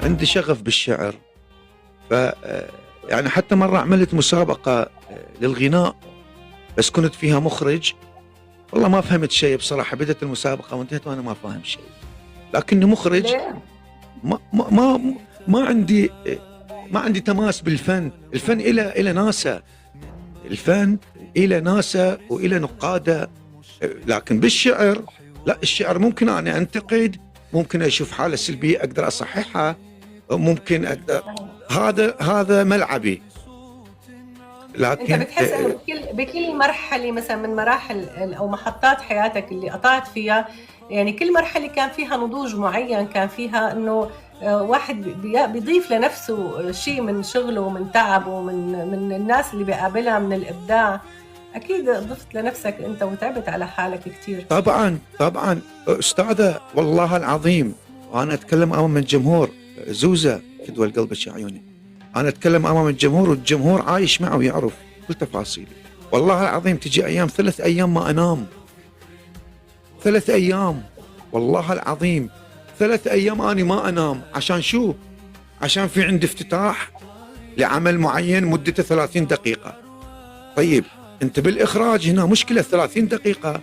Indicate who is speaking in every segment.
Speaker 1: عندي شغف بالشعر. ف يعني حتى مرة عملت مسابقة للغناء، بس كنت فيها مخرج. والله ما فهمت شيء بصراحة، بدت المسابقة وانتهت وانا ما فاهم شيء، لكني مخرج. ما ما ما, ما عندي تماس بالفن. الفن إلى ناسا، الفن إلى ناسا وإلى نقادة. لكن بالشعر لا، الشعر ممكن أنا أنتقد، ممكن أشوف حالة سلبية أقدر أصححها، ممكن أقدر. هذا ملعبي. لكن
Speaker 2: انت بتحس انه بكل مرحله مثلا من مراحل او محطات حياتك اللي قطعت فيها، يعني كل مرحله كان فيها نضوج معين، كان فيها انه واحد بيضيف لنفسه شيء من شغله ومن تعبه ومن الناس اللي بيقابلها من الابداع. اكيد ضفت لنفسك انت وتعبت على حالك كثير.
Speaker 1: طبعا استاذه، والله العظيم، وانا اتكلم امام الجمهور. زوزه فدوى القلب يا عيوني، انا اتكلم امام الجمهور والجمهور عايش معه ويعرف كل تفاصيلي. والله العظيم تجي ايام 3 أيام ما انام، 3 أيام، والله العظيم 3 أيام اني ما انام. عشان شو؟ عشان في عندي افتتاح لعمل معين مدته 30 دقيقة. طيب انت بالاخراج هنا مشكلة 30 دقيقة،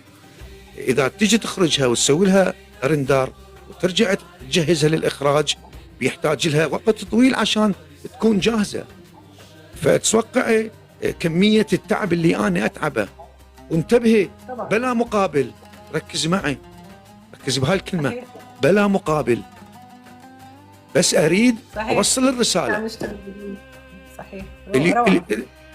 Speaker 1: اذا تجي تخرجها وتسوي لها رندر وترجع تجهزها للاخراج بيحتاج لها وقت طويل عشان تكون جاهزة. فتتوقع كمية التعب اللي أنا أتعبه. وانتبهي، بلا مقابل. ركز معي، ركز بهالكلمة. صحيح. بلا مقابل، بس أريد أوصل الرسالة.
Speaker 2: صحيح.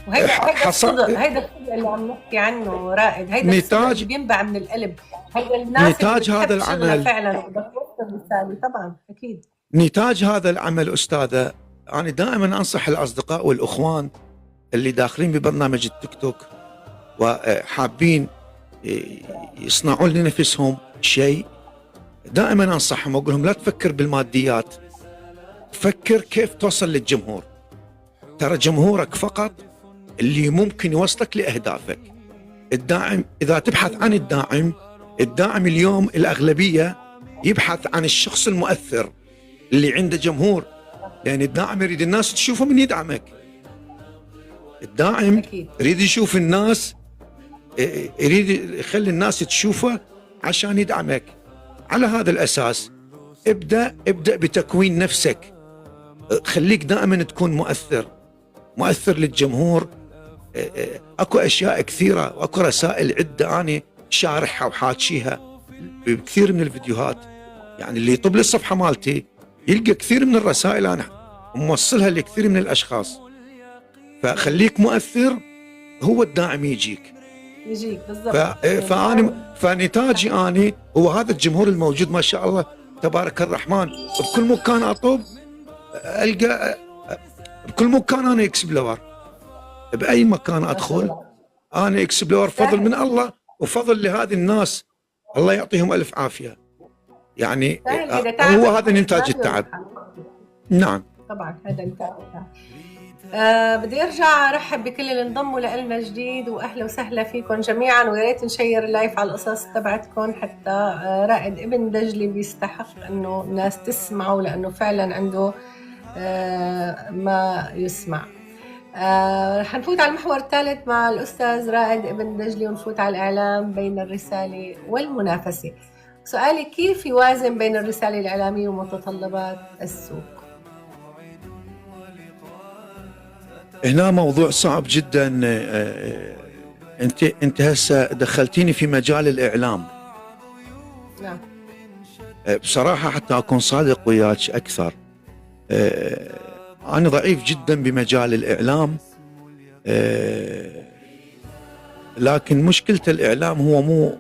Speaker 2: وهيدا الصدق اللي عم نحكي عنه رائد، هيدا الصدق اللي بينبع من القلب، هيدا الناس
Speaker 1: نتاج
Speaker 2: اللي
Speaker 1: هذا العمل
Speaker 2: فعلا. بدك توصل رسالة طبعا أكيد.
Speaker 1: نتاج هذا العمل أستاذة، أنا دائما أنصح الأصدقاء والأخوان اللي داخلين ببرنامج التيك توك وحابين يصنعون لنفسهم شيء، دائما أنصحهم وأقول لهم لا تفكر بالماديات، فكر كيف توصل للجمهور. ترى جمهورك فقط اللي ممكن يوصلك لأهدافك. الداعم، إذا تبحث عن الداعم اليوم الأغلبية يبحث عن الشخص المؤثر اللي عنده جمهور، يعني الداعم يريد الناس تشوفه من يدعمك. الداعم يريد يشوف الناس، يريد يخلي الناس تشوفه عشان يدعمك. على هذا الأساس ابدأ بتكوين نفسك، خليك دائما تكون مؤثر للجمهور. اكو اشياء كثيرة واكو رسائل عدة انا شارحها وحاكيها بكثير من الفيديوهات، يعني اللي يطب لي الصفحة مالتي يلقى كثير من الرسائل انا موصلها لكثير من الاشخاص. فخليك مؤثر، هو الداعم يجيك بالضبط. فنتاجي اني هو هذا الجمهور الموجود ما شاء الله تبارك الرحمن. بكل مكان اطب القى، بكل مكان انا اكسبلور، باي مكان ادخل انا اكسبلور، فضل من الله وفضل لهذه الناس، الله يعطيهم الف عافيه. يعني هو هذا نتاج التعب. نعم
Speaker 2: طبعا هذا التعب. بدي ارجع ارحب بكل اللي انضموا لنا جديد، واهلا وسهلا فيكم جميعا، ويا ريت نشير اللايف على القصص تبعتكم حتى رائد ابن دجلي بيستحق انه الناس تسمعه، لانه فعلا عنده ما يسمع. رح نفوت على المحور الثالث مع الأستاذ رائد ابن دجلي، ونفوت على الإعلام بين الرسالة والمنافسة. سؤالي، كيف يوازن بين الرسالة الإعلامية ومتطلبات السوق؟
Speaker 1: هنا موضوع صعب جدا. انت هسه دخلتيني في مجال الإعلام.
Speaker 2: نعم.
Speaker 1: بصراحة حتى أكون صادق وياك أكثر، أنا ضعيف جدا بمجال الإعلام. لكن مشكلة الإعلام هو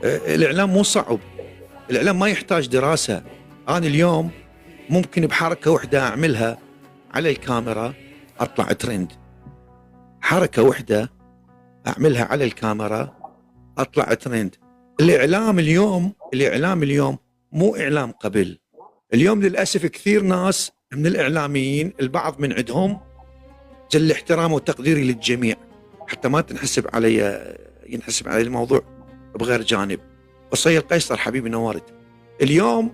Speaker 1: الإعلام مو صعب، الإعلام ما يحتاج دراسة. أنا اليوم ممكن بحركة واحدة أعملها على الكاميرا أطلع ترند، حركة واحدة أعملها على الكاميرا أطلع ترند. الإعلام اليوم مو إعلام قبل. اليوم للأسف كثير ناس من الإعلاميين البعض من عندهم جل احترام وتقديري للجميع، حتى ما تنحسب علي، ينحسب علي الموضوع بغير جانب. قصي القيصر حبيبي نورت. اليوم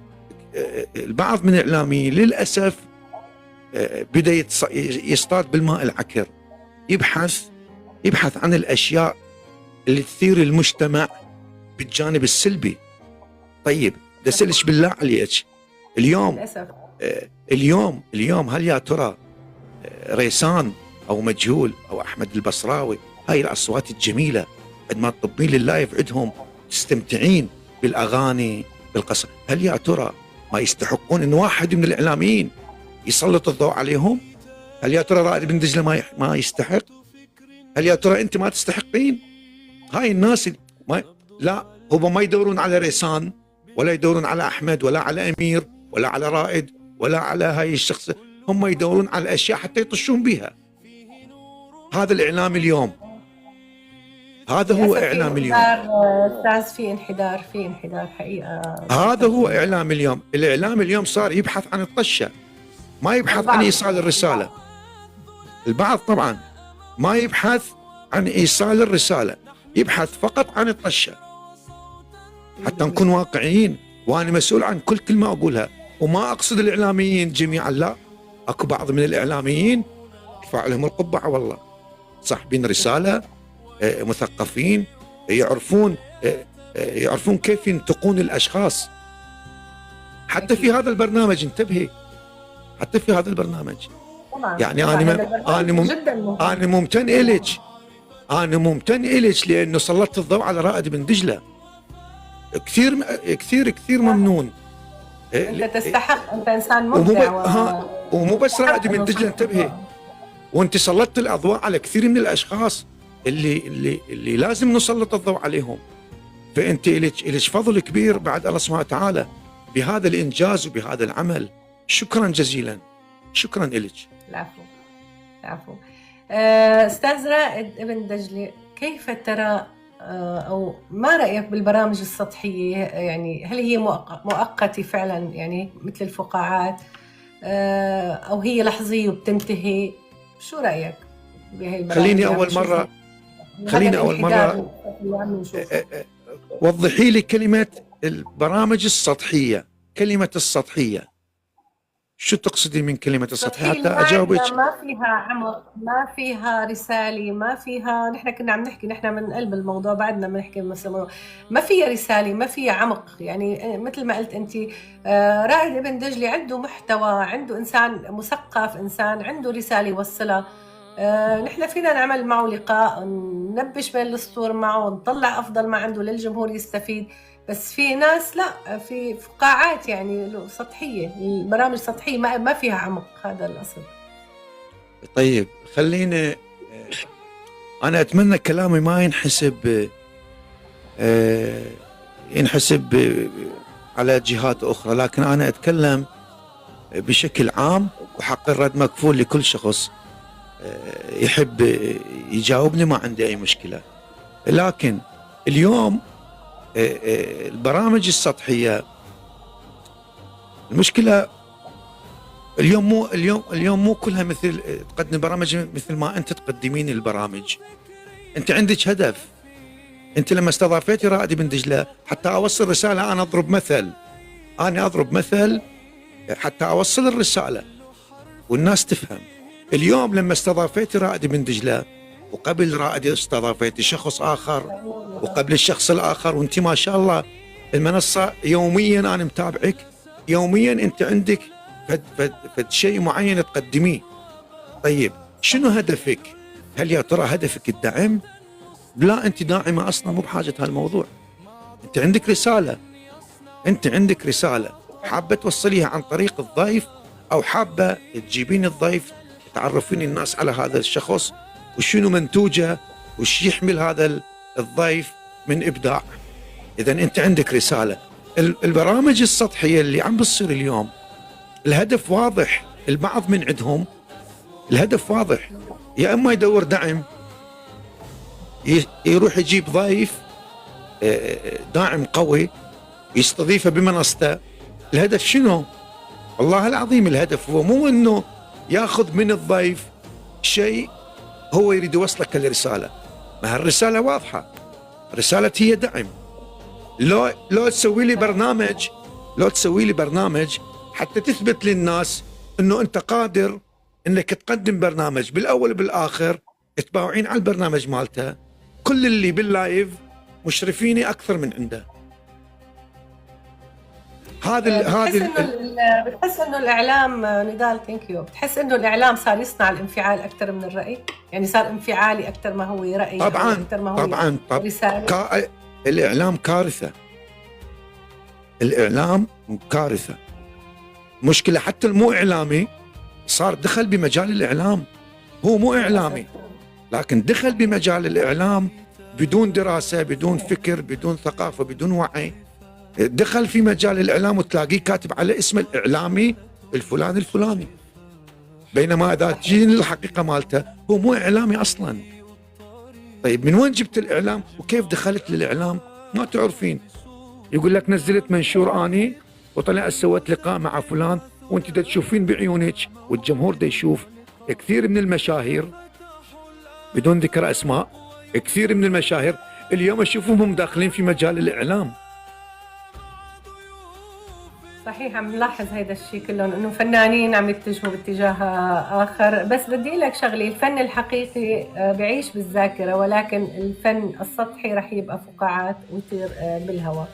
Speaker 1: البعض من الإعلاميين للأسف بدأ يصطاد بالماء العكر، يبحث عن الأشياء اللي تثير المجتمع بالجانب السلبي. طيب دسلش بالله عليك، اليوم
Speaker 2: للأسف
Speaker 1: اليوم هل يا ترى ريسان أو مجهول أو أحمد البصراوي، هاي الأصوات الجميلة عندما تطبين لللايف عندهم تستمتعين بالأغاني بالقصة، هل يا ترى ما يستحقون أن واحد من الإعلاميين يسلط الضوء عليهم؟ هل يا ترى رائد بن دجلة ما يستحق؟ هل يا ترى أنت ما تستحقين؟ هاي الناس لا، هم ما يدورون على ريسان ولا يدورون على أحمد ولا على أمير ولا على رائد ولا على هاي الشخص، هم يدورون على أشياء حتى يطشون بها. هذا الإعلام اليوم، هذا هو إعلام اليوم.
Speaker 2: أستاذ في انحدار حقيقة.
Speaker 1: هذا هو إعلام اليوم. الإعلام اليوم صار يبحث عن الطشة، ما يبحث عن إيصال الرسالة. البعض طبعا ما يبحث عن إيصال الرسالة، يبحث فقط عن الطشة. حتى نكون واقعيين، وأنا مسؤول عن كل كلمة أقولها، وما أقصد الإعلاميين جميعا، لا، أكو بعض من الإعلاميين يرفع لهم القبعة والله، صاحبين رسالة، مثقفين، يعرفون كيف ينتقون الأشخاص. حتى في هذا البرنامج انتبهي، حتى في هذا البرنامج يعني أنا ممتن إليك لأنه سلطت الضوء على رائد بن دجلة. كثير كثير كثير ممنون.
Speaker 2: أنت تستحق، أنت إنسان مبدع.
Speaker 1: ومو بس رائد بن دجلة، انتبهي، وأنت سلطت الأضواء على كثير من الأشخاص اللي لازم نسلط الضوء عليهم. فأنت إليك فضل كبير بعد الله سبحانه وتعالى بهذا الإنجاز وبهذا العمل. شكرا جزيلا، شكرا إليك.
Speaker 2: العفو. أستاذ رائد ابن دجلة، كيف ترى أو ما رأيك بالبرامج السطحية؟ يعني هل هي مؤقتة فعلا يعني مثل الفقاعات، أو هي لحظية وبتنتهي؟ شو رأيك بهي البرامج؟
Speaker 1: خليني أول مرة وضحي لي كلمة البرامج السطحية. كلمة السطحية شو تقصدي من كلمة السطحية حتى أجاوبك؟
Speaker 2: ما فيها عمق، ما فيها رسالة، ما فيها، نحن كنا عم نحكي، نحن من قلب الموضوع بعدنا بنحكي مثلا، ما فيها رسالة، ما فيها عمق. يعني مثل ما قلت أنت، رائد ابن دجلة عنده محتوى، عنده إنسان مثقف، إنسان عنده رسالة يوصلها. نحن فينا نعمل معه لقاء، ننبش بين السطور معه، نطلع أفضل ما عنده للجمهور يستفيد. بس في ناس لا، في فقاعات يعني سطحية، البرامج سطحية ما فيها عمق، هذا الأصل.
Speaker 1: طيب خلينا، أنا أتمنى كلامي ما ينحسب على جهات أخرى، لكن أنا أتكلم بشكل عام، وحق الرد مكفول لكل شخص يحب يجاوبني، ما عندي أي مشكلة. لكن اليوم البرامج السطحية، المشكلة اليوم مو كلها مثل تقدم برامج مثل ما أنت تقدمين البرامج. أنت عندك هدف. أنت لما استضافيتي رائد بن دجلة حتى أوصل رسالة، أنا أضرب مثل حتى أوصل الرسالة والناس تفهم. اليوم لما استضافيتي رائد بن دجلة، وقبل رائد استضافيتي شخص آخر، وقبل الشخص الآخر، وانت ما شاء الله المنصة يوميا أنا متابعك، يوميا أنت عندك فد شيء معين تقدميه. طيب شنو هدفك؟ هل يا ترى هدفك الدعم؟ لا، أنت داعمة أصلا، مو بحاجة هالموضوع. أنت عندك رسالة حابة توصليها عن طريق الضيف، أو حابة تجيبين الضيف تعرفين الناس على هذا الشخص وشنو منتوجه وش يحمل هذا الضيف من إبداع. إذا أنت عندك رسالة. البرامج السطحية اللي عم بتصير اليوم الهدف واضح، البعض من عندهم الهدف واضح، يا إما يدور دعم، يروح يجيب ضيف داعم قوي يستضيفه بمنصته. الهدف شنو؟ والله العظيم الهدف هو مو إنه ياخذ من الضيف شيء هو يريد يوصلك الرسالة. ما هالرسالة واضحة، رسالة هي دعم. لو تسوي لي برنامج لو تسوي لي برنامج حتى تثبت للناس انه انت قادر انك تقدم برنامج بالاول وبالاخر تباوعين على البرنامج مالته، كل اللي باللايف مشرفيني اكثر من عنده.
Speaker 2: بتحس انه الاعلام نضال ثانك يو، بتحس انه الاعلام صار يصنع الانفعال اكثر من الراي؟ يعني صار انفعالي اكثر ما هو راي،
Speaker 1: طبعا
Speaker 2: اكثر ما هو
Speaker 1: طبعا
Speaker 2: رساله.
Speaker 1: الاعلام كارثه، الاعلام كارثه، مشكله. حتى المو اعلامي صار دخل بمجال الاعلام، هو مو اعلامي لكن دخل بمجال الاعلام بدون دراسه، بدون فكر، بدون ثقافه، بدون وعي. دخل في مجال الاعلام وتلاقيه كاتب على اسم الاعلامي الفلاني الفلاني، بينما اذا تجيني الحقيقه مالته هو مو اعلامي اصلا. طيب من وين جبت الاعلام وكيف دخلت للاعلام؟ ما تعرفين. يقول لك نزلت منشور اني وطلعت سويت لقاء مع فلان، وانت دا تشوفين بعيونك والجمهور دا يشوف. كثير من المشاهير بدون ذكر اسماء، كثير من المشاهير اليوم اشوفهم داخلين في مجال الاعلام.
Speaker 2: صحيح، عم نلاحظ هيدا الشيء كلهم، انه فنانين عم يتجهوا باتجاه اخر. بس بدي لك شغله، الفن الحقيقي بيعيش بالذاكره، ولكن الفن السطحي رح يبقى فقاعات ويطير بالهواء.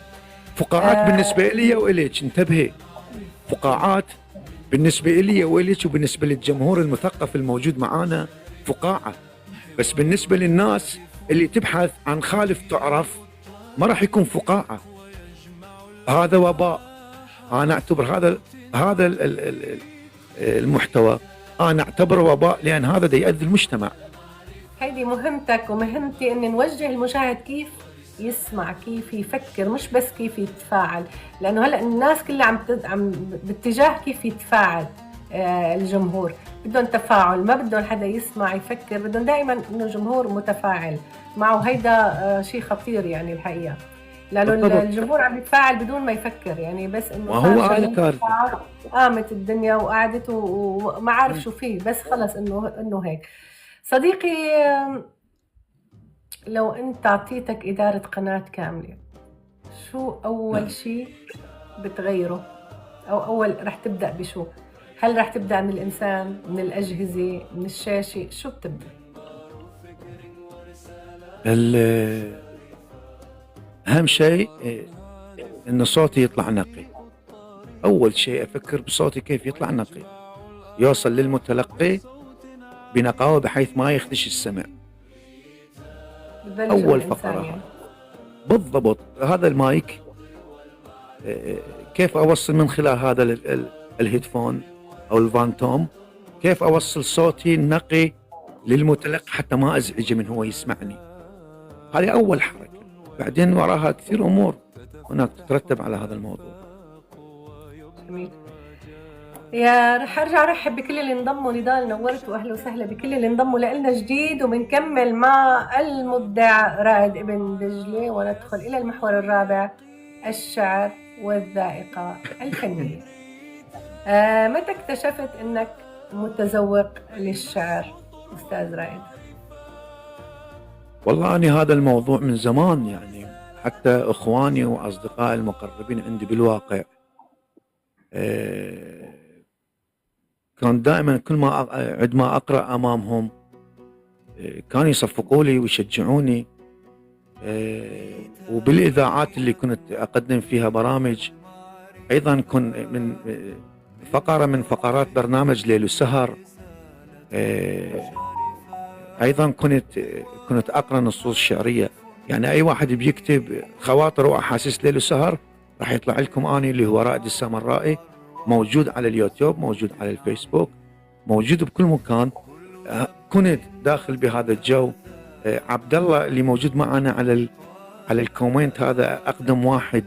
Speaker 1: فقاعات بالنسبه لي واليك، انتبهي، فقاعات بالنسبه لي واليك وبالنسبه للجمهور المثقف الموجود معانا فقاعه، بس بالنسبه للناس اللي تبحث عن خالف تعرف ما راح يكون فقاعه. هذا وباء. انا اعتبر هذا المحتوى انا اعتبره وباء، لان هذا دا يؤذي المجتمع.
Speaker 2: هيدي مهمتك ومهمتي، ان نوجه المشاهد كيف يسمع، كيف يفكر، مش بس كيف يتفاعل. لانه هلا الناس كلها عم باتجاه كيف يتفاعل. الجمهور بدهم تفاعل، ما بدهم حدا يسمع يفكر، بدهم دائما انه جمهور متفاعل معه. هيدا شيء خطير يعني الحقيقه، لانه الجمهور عم يتفاعل بدون ما يفكر، يعني بس انه
Speaker 1: هو على كارثه
Speaker 2: قامت الدنيا وقعدت وما عارف شو فيه، بس خلص انه هيك. صديقي، لو انت اعطيتك اداره قناه كامله، شو اول شيء بتغيره؟ او اول رح تبدا بشو؟ هل رح تبدا من الانسان، من الاجهزه، من الشاشه؟ شو بتبدا؟
Speaker 1: أهم شيء إن صوتي يطلع نقي. أول شيء أفكر بصوتي كيف يطلع نقي، يوصل للمتلقي بنقاوة بحيث ما يخدش السمع. أول فقرة يعني. بالضبط. هذا المايك كيف أوصل من خلال هذا الهيدفون أو الفانتوم، كيف أوصل صوتي النقي للمتلقي حتى ما أزعجه من هو يسمعني. هذه أول حركة. بعدين وراها كثير أمور هناك تترتب على هذا الموضوع.
Speaker 2: جميل. رح ارجع ارحب بكل اللي انضموا. نضال نورت، واهلا وسهلا بكل اللي انضموا لنا جديد، وبنكمل مع المبدع رائد ابن دجلة، وندخل الى المحور الرابع، الشعر والذائقة الفنية. متى اكتشفت انك متذوق للشعر استاذ رائد؟
Speaker 1: والله أنا هذا الموضوع من زمان، يعني حتى إخواني وأصدقائي المقربين عندي بالواقع كان دائما كل ما عندما أقرأ أمامهم كانوا يصفقوا لي ويشجعوني. وبالإذاعات اللي كنت أقدم فيها برامج أيضا كن من فقرة من فقرات برنامج ليل وسهر، أيضا كنت أقرأ نصوص شعرية. يعني أي واحد بيكتب خواطر وأحاسيس ليل وسهر راح يطلع لكم أنا اللي هو رائد السامرائي، موجود على اليوتيوب، موجود على الفيسبوك، موجود بكل مكان. كنت داخل بهذا الجو. عبد الله اللي موجود معنا على الكومنت هذا أقدم واحد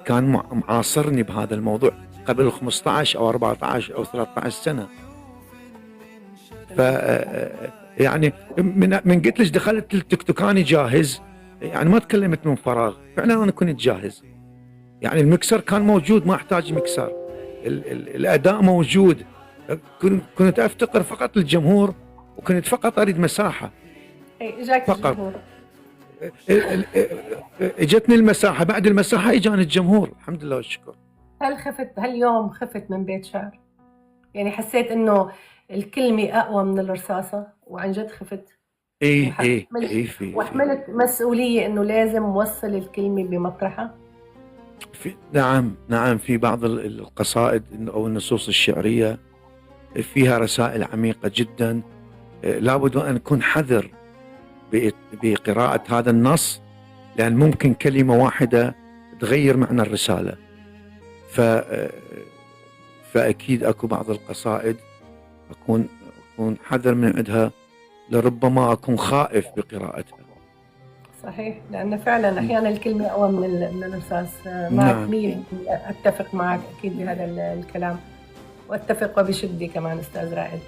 Speaker 1: كان معاصرني بهذا الموضوع قبل 15 أو 14 أو 13 سنة. ف يعني من قلت لك دخلت التيك توك أنا جاهز، يعني ما تكلمت من فراغ، فعلا أنا كنت جاهز. يعني المكسر كان موجود، ما أحتاج مكسر، الأداء موجود، كنت أفتقر فقط للجمهور، وكنت فقط أريد مساحة.
Speaker 2: إجاك الجمهور،
Speaker 1: اجتني المساحة، بعد المساحة إجاني الجمهور، الحمد لله والشكر.
Speaker 2: هل يوم خفت من بيت شعر؟ يعني حسيت إنه الكلمة أقوى من الرصاصة وعن جد خفت
Speaker 1: ايه ايه
Speaker 2: وحملت
Speaker 1: ايه
Speaker 2: وحملت مسؤولية إنه لازم وصل الكلمة بمطرحها.
Speaker 1: نعم نعم، في بعض القصائد او النصوص الشعريه فيها رسائل عميقه جدا. لابد ان نكون حذر بقراءه هذا النص، لان ممكن كلمه واحده تغير معنى الرساله. فاكيد اكو بعض القصائد اكون حذر من عندها، لربما اكون خائف بقراءتها.
Speaker 2: صحيح، لأن فعلا أحيانا الكلمة أقوى من الرصاص. معك
Speaker 1: نعم.
Speaker 2: 100 أتفق معك أكيد بهذا الكلام، وأتفق وبشدة كمان أستاذ رائد.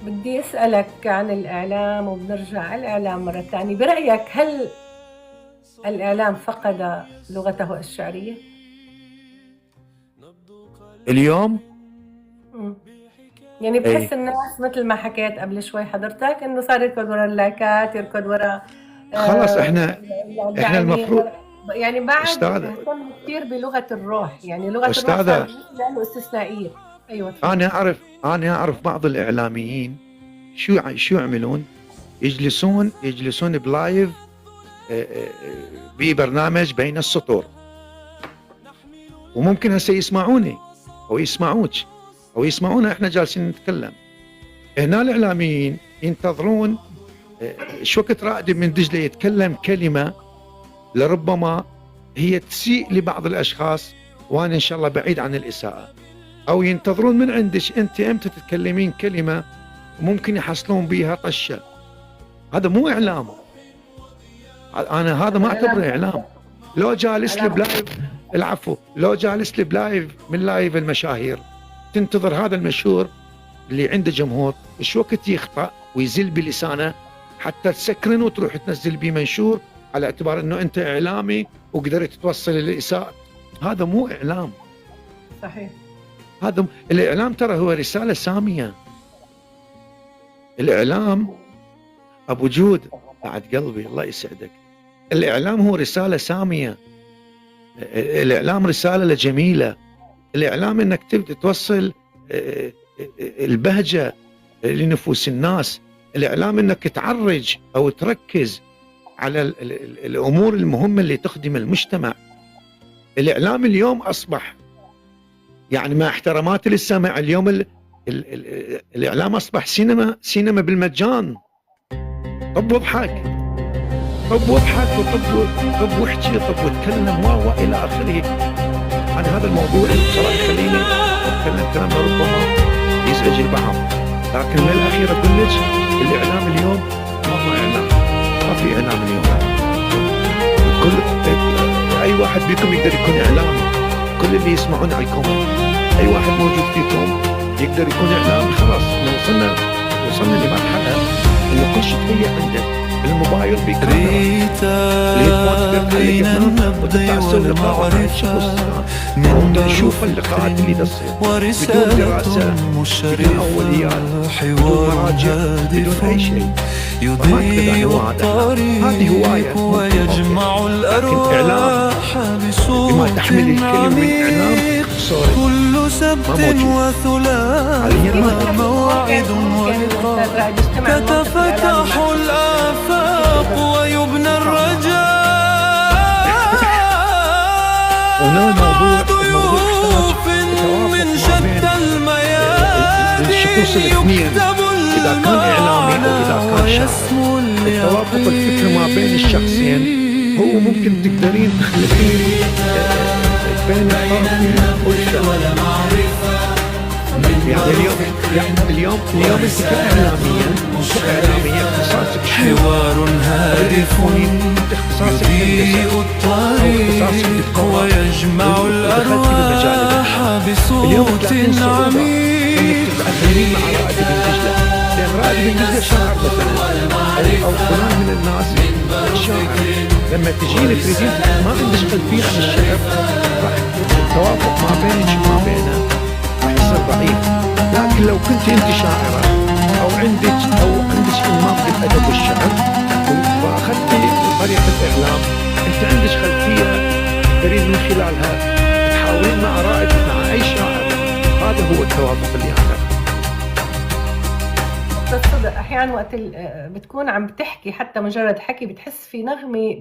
Speaker 2: بدي أسألك عن الإعلام، وبنرجع على الإعلام مرة ثانية. برأيك هل الإعلام فقد لغته الشعرية؟
Speaker 1: اليوم
Speaker 2: يعني بحس الناس مثل ما حكيت قبل شوي حضرتك انه صار يركض ورا اللايكات، يركض ورا
Speaker 1: خلاص احنا المفروض
Speaker 2: يعني بعد نهتم كثير بلغة الروح. يعني لغة الروح لأنه استثنائية. ايوه
Speaker 1: انا اعرف بعض الاعلاميين شو يعملون، يجلسون بلايف ببرنامج بين السطور، وممكن هسه يسمعوني او يسمعوك او يسمعونا احنا جالسين نتكلم. هنا الاعلاميين ينتظرون شو وقت رائد من دجله يتكلم كلمه لربما هي تسيء لبعض الاشخاص، وانا ان شاء الله بعيد عن الاساءه، او ينتظرون من عندك انت امتى تتكلمين كلمه ممكن يحصلون بيها طشه. هذا مو اعلام، انا هذا ما اعتبره اعلام. لو جالس لي بلايف، العفو، لو جالس لي بلايف من لايف المشاهير، تنتظر هذا المشهور اللي عنده جمهور ايش وقت يخطأ ويزل بلسانه حتى تسكرن وتروح تنزل بيه منشور على اعتبار انه انت اعلامي وقدرت توصل الاساءة. هذا مو اعلام.
Speaker 2: صحيح.
Speaker 1: هذا الاعلام ترى هو رسالة سامية. الاعلام ابو جود بعد قلبي الله يسعدك، الاعلام هو رسالة سامية. الاعلام رسالة جميلة. الاعلام انك تبدأ توصل البهجة لنفوس الناس. الاعلام انك تعرج او تركز على الامور المهمة اللي تخدم المجتمع. الاعلام اليوم اصبح يعني مع احتراماتي للسامع، اليوم الاعلام اصبح سينما بالمجان. طب واضحك، طب واحكي، طب واتكلم والى اخره. انا هذا الموضوع بصراحه يخليني اتكلم كلام ربما يزعج البعض، لكن من الاخير اقول لك الاعلام اليوم ما في اعلام اليوم. اي واحد بيكم يقدر يكون اعلامي. كل اللي يسمعون على الكومنت، اي واحد موجود فيكم يقدر يكون اعلامي. خلاص وصلنا لمرحله انه كل شيء تهيأ عنده الموبايل
Speaker 3: ريت بين النبض والمعرفة من
Speaker 1: نشوف اللقاءات اللي تصير
Speaker 3: ورسالة مشرفة، حوار هادف يضيء الطريق ويجمع الأرواح بصوت عميق. كل سبت وثلاث موعد ولقاء، تتفتح الآفاق ويبنى الرجاء. ضيوف من شتى الميادين يكتب المعنى ويسمو
Speaker 1: التوافق الفكري ما بين الشخصين هو ممكن تقدرين تخلقين بين الطرفين والشغل. يعني اليوم انت كاعلاميه اختصاصك
Speaker 3: حوار هادف يضيء الطريق ويجمع الأرواح بصوت عميق.
Speaker 1: تتعلمين مع رائد بن دجلة، لأن رائد بن دجلة شاعر مثلا أو فلان من الناس شاعر. لما تجين تريدين ما عندك خلفية عن الشعر، راح التوافق ما بينك وما بينه راح يصير ضعيف. لكن لو كنت انت شاعرة او عندك المام بالادب والشعر واخذتي طريقة الاعلام، انت عندك خلفية تريد من خلالها تتحاورين مع رائد مع أي شاعر، هذا هو التوافق اللي أنا.
Speaker 2: بس صدق احيانا وقت بتكون عم بتحكي حتى مجرد حكي بتحس في نغمه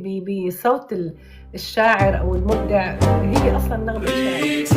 Speaker 2: بصوت الشاعر او المبدع، هي اصلا نغمه الشاعر.